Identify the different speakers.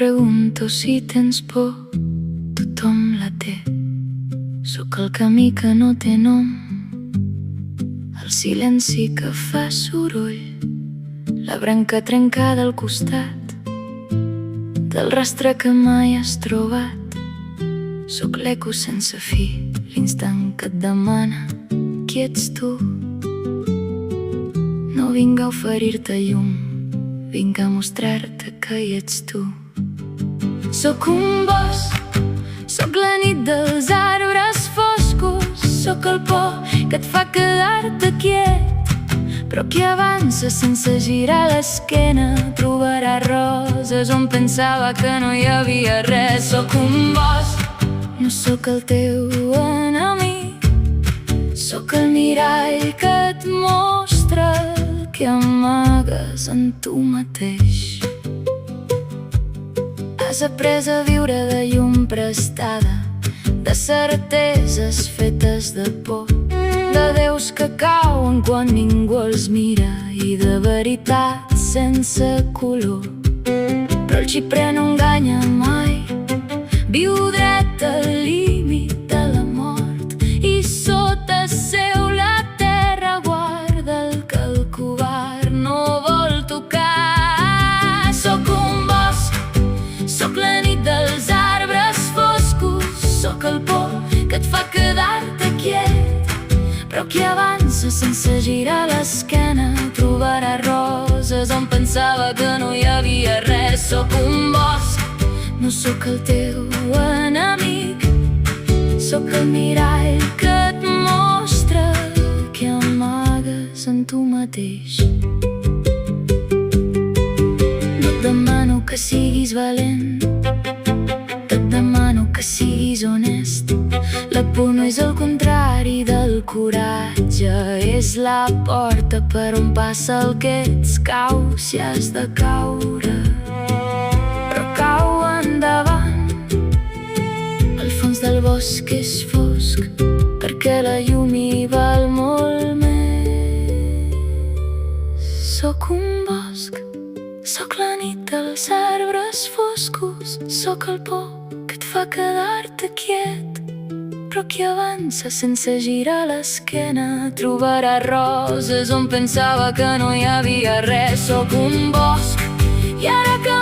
Speaker 1: pregunto si tens por, tothom la té. Sóc el camí que no té nom, el silenci que fa soroll, la branca trencada al costat del rastre que mai has trobat. Sóc l'eco sense fi, l'instant que et demana qui ets tu. No vinc a oferir-te llum, vinc a mostrar-te que hi ets tu. Sóc un bosc, sóc la nit dels arbres foscos, sóc el por que et fa quedar-te quiet, però qui avança sense girar l'esquena trobarà roses on pensava que no hi havia res. Sóc un bosc, no sóc el teu enemic, sóc el mirall que et mostra el que amagues en tu mateix. Has après a viure de llum prestada, de certeses fetes de por, de déus que cauen quan ningú els mira i de veritat sense color. Però el xiprer no enganya mai, viu dret al límit de la mort i sota seu la terra guarda el que el covard no vol tocar. Sóc un bosc, sóc la nit dels arbres foscos, sóc el por que et fa quedar-te quiet, però qui avança sense girar l'esquena trobarà roses on pensava que no hi havia res. Sóc un bosc, no sóc el teu enemic, sóc el mirall que et mostra el que amagues en tu mateix. No et demano que siguis valent, et demano que siguis honest. La por no és el contrari del coratge, és la porta per on passa el que ets. Cau si has de caure, però cau endavant. El fons del bosc és fosc perquè la llum hi val molt més. Sóc un bosc, sóc la nit dels arbres foscos, sóc el por que et fa quedar-te quiet, però qui avança sense girar l'esquena trobarà roses on pensava que no hi havia res. Sóc un bosc i ara que